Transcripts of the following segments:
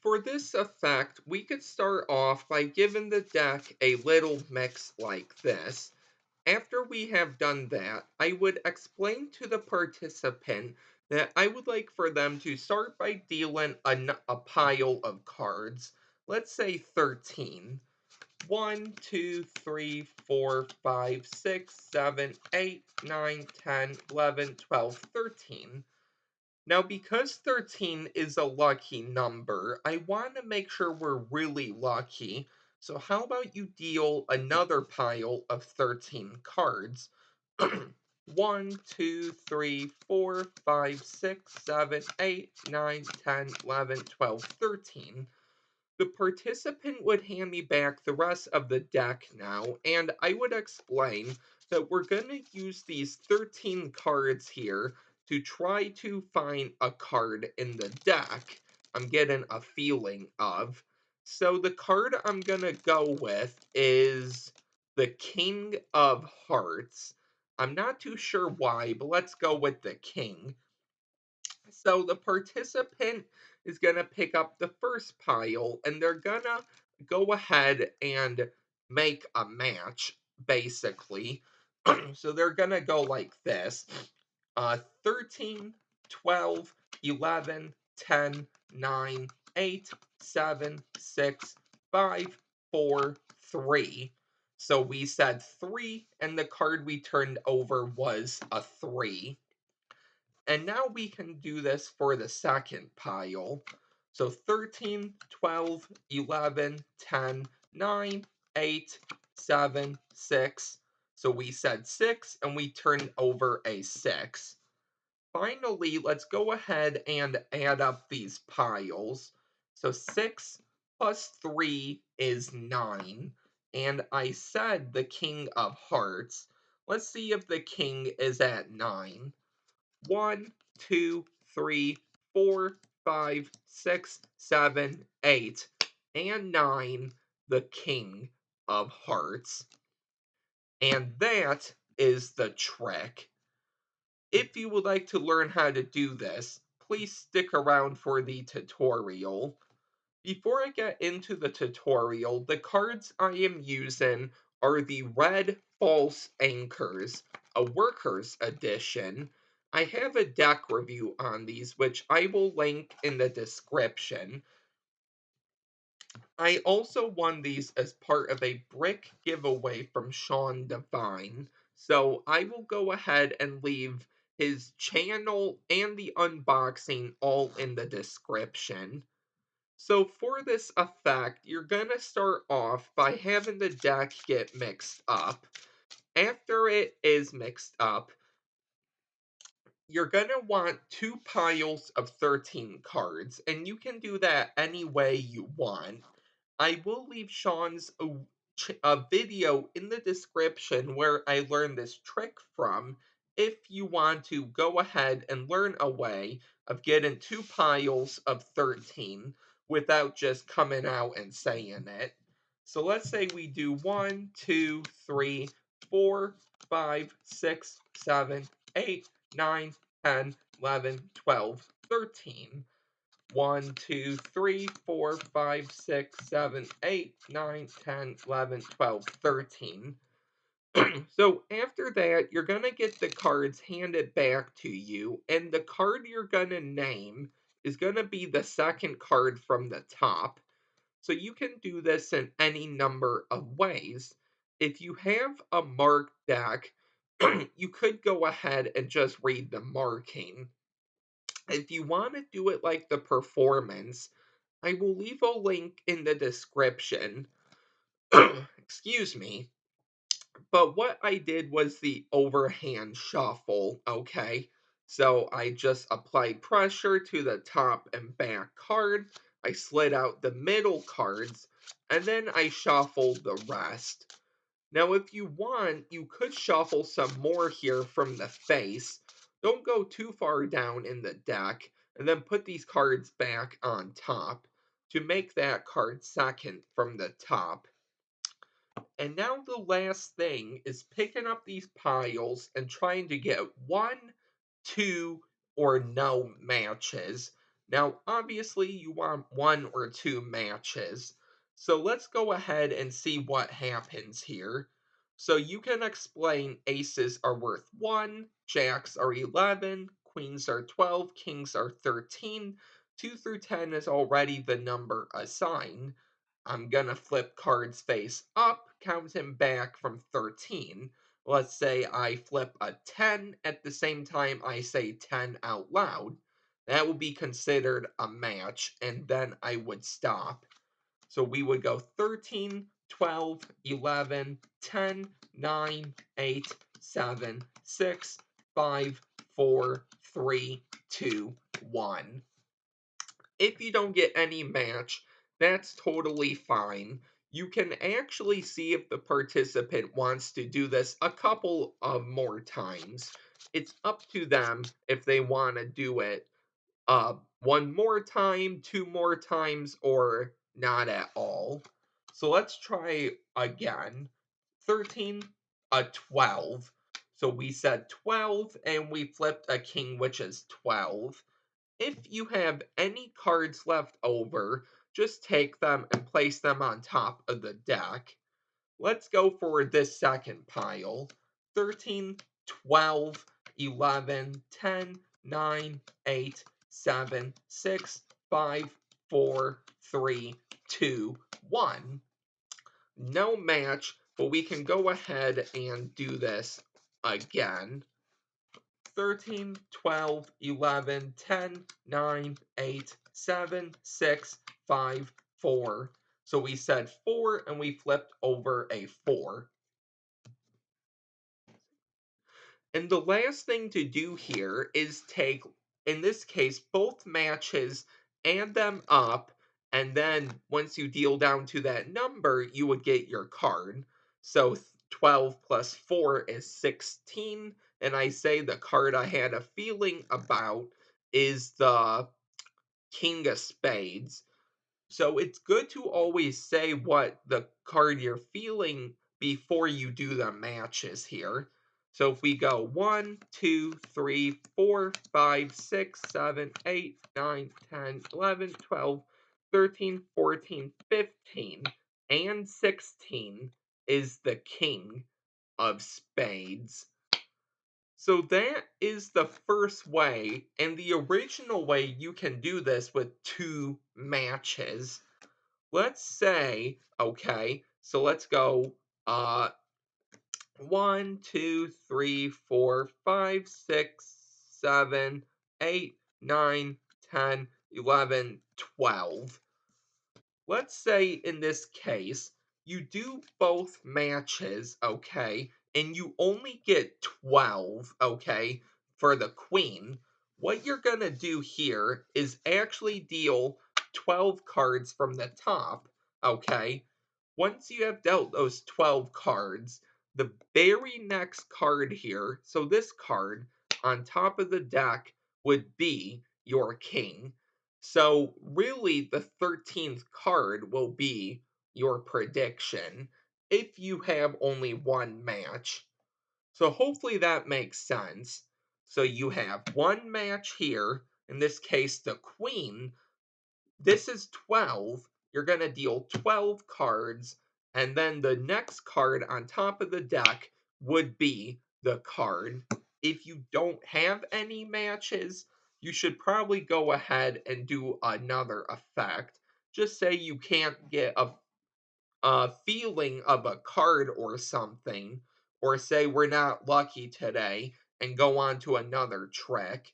For this effect, we could start off by giving the deck a little mix like this. After we have done that, I would explain to the participant that I would like for them to start by dealing a pile of cards. Let's say 13. 1, 2, 3, 4, 5, 6, 7, 8, 9, 10, 11, 12, 13. Now, because 13 is a lucky number, I want to make sure we're really lucky. So, how about you deal another pile of 13 cards? 1, 2, 3, 4, 5, 6, 7, 8, 9, 10, 11, 12, 13. The participant would hand me back the rest of the deck now, and I would explain that we're going to use these 13 cards here to try to find a card in the deck I'm getting a feeling of. So the card I'm going to go with is the King of Hearts. I'm not too sure why, but let's go with the King. So the participant is going to pick up the first pile and they're going to go ahead and make a match, basically. So they're going to go like this 13, 12, 11, 10, 9, 8, 7, 6, 5, 4, 3. So we said 3, and the card we turned over was a 3. And now we can do this for the second pile. So 13, 12, 11, 10, 9, 8, 7, 6. So we said 6 and we turned over a 6. Finally, let's go ahead and add up these piles. So 6 plus 3 is 9. And I said the King of Hearts. Let's see if the King is at 9. One, two, three, 4, 5, 6, 7, 8, and 9, the King of Hearts. And that is the trick. If you would like to learn how to do this, please stick around for the tutorial. Before I get into the tutorial, the cards I am using are the Red False Anchors, a Workers Edition. I have a deck review on these, which I will link in the description. I also won these as part of a brick giveaway from Sean Devine, so I will go ahead and leave his channel and the unboxing all in the description. So for this effect, you're going to start off by having the deck get mixed up. After it is mixed up, you're going to want two piles of 13 cards, and you can do that any way you want. I will leave Sean's a video in the description where I learned this trick from if you want to go ahead and learn a way of getting two piles of 13 without just coming out and saying it. So let's say we do 1, 2, 3, 4, 5, 6, 7, 8, 9, 10, 11, 12, 13. 1, 2, 3, 4, 5, 6, 7, 8, 9, 10, 11, 12, 13. So after that, you're going to get the cards handed back to you, and the card you're going to name is going to be the second card from the top. So you can do this in any number of ways. If you have a marked deck, you could go ahead and just read the marking. If you want to do it like the performance, I will leave a link in the description. Excuse me. But what I did was the overhand shuffle, okay? So I just applied pressure to the top and back card. I slid out the middle cards, and then I shuffled the rest. Now, if you want, you could shuffle some more here from the face. Don't go too far down in the deck, and then put these cards back on top to make that card second from the top. And now the last thing is picking up these piles and trying to get one, two, or no matches. Now, obviously, you want one or two matches. So let's go ahead and see what happens here. So you can explain aces are worth 1, jacks are 11, queens are 12, kings are 13. 2 through 10 is already the number assigned. I'm gonna flip cards face up, counting back from 13. Let's say I flip a 10 at the same time I say 10 out loud. That would be considered a match, and then I would stop. So we would go 13, 12, 11, 10, 9, 8, 7, 6, 5, 4, 3, 2, 1. If you don't get any match, that's totally fine. You can actually see if the participant wants to do this a couple of more times. It's up to them if they want to do it one more time, two more times, or not at all. So let's try again. 13, a 12. So we said 12 and we flipped a king, which is 12. If you have any cards left over, just take them and place them on top of the deck. Let's go for this second pile. 13, 12, 11, 10, 9, 8, 7, 6, 5, 4, 3, 2, 1. No match, but we can go ahead and do this again. 13, 12, 11, 10, 9, 8, 7, 6, 5, 4. So we said 4 and we flipped over a 4. And the last thing to do here is take, in this case, both matches, add them up, and then once you deal down to that number, you would get your card. So 12 plus 4 is 16, and I say the card I had a feeling about is the King of Spades. So it's good to always say what the card you're feeling before you do the matches here. So if we go 1, 2, 3, 4, 5, 6, 7, 8, 9, 10, 11, 12, 13, 14, 15, and 16 is the King of Spades. So that is the first way, and the original way you can do this with two matches. Let's say, okay, so let's go 1, 2, 3, 4, 5, 6, 7, 8, 9, 10, 11, 12. Let's say in this case, you do both matches, okay, and you only get 12, okay, for the queen. What you're going to do here is actually deal 12 cards from the top, okay? Once you have dealt those 12 cards, the very next card here, so this card on top of the deck would be your king. So really the 13th card will be your prediction if you have only one match. So hopefully that makes sense. So you have one match here, in this case the queen. This is 12. You're going to deal 12 cards, and then the next card on top of the deck would be the card. If you don't have any matches, you should probably go ahead and do another effect. Just say you can't get a feeling of a card or something, or say we're not lucky today and go on to another trick.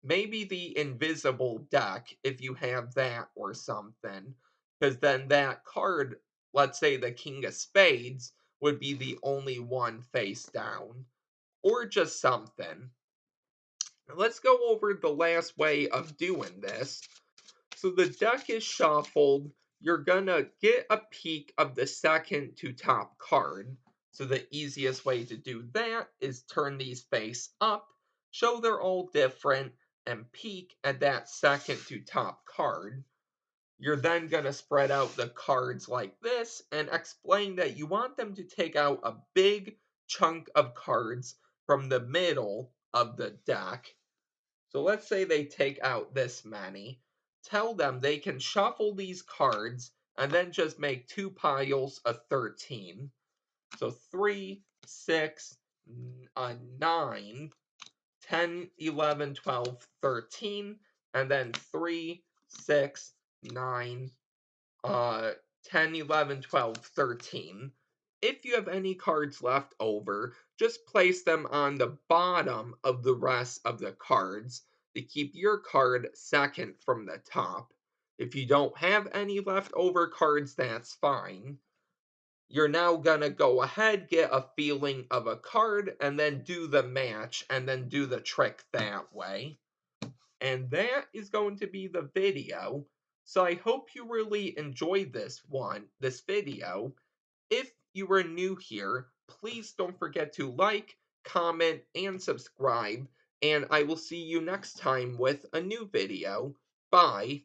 Maybe the invisible deck, if you have that or something, because then that card, let's say the King of Spades, would be the only one face down, or just something. Let's go over the last way of doing this. So the deck is shuffled. You're gonna get a peek of the second to top card. So the easiest way to do that is turn these face up, show they're all different, and peek at that second to top card. You're then gonna spread out the cards like this and explain that you want them to take out a big chunk of cards from the middle of the deck. So let's say they take out this many. tell them they can shuffle these cards and then just make two piles of 13. So 3, 6, 9, 10, 11, 12, 13, and then 3, 6, 9, uh, 10, 11, 12, 13. If you have any cards left over, just place them on the bottom of the rest of the cards to keep your card second from the top. If you don't have any leftover cards, that's fine. You're now gonna go ahead, get a feeling of a card, and then do the match, and then do the trick that way. And that is going to be the video. So I hope you really enjoyed this video. If you are new here, please don't forget to like, comment, and subscribe. And I will see you next time with a new video. Bye.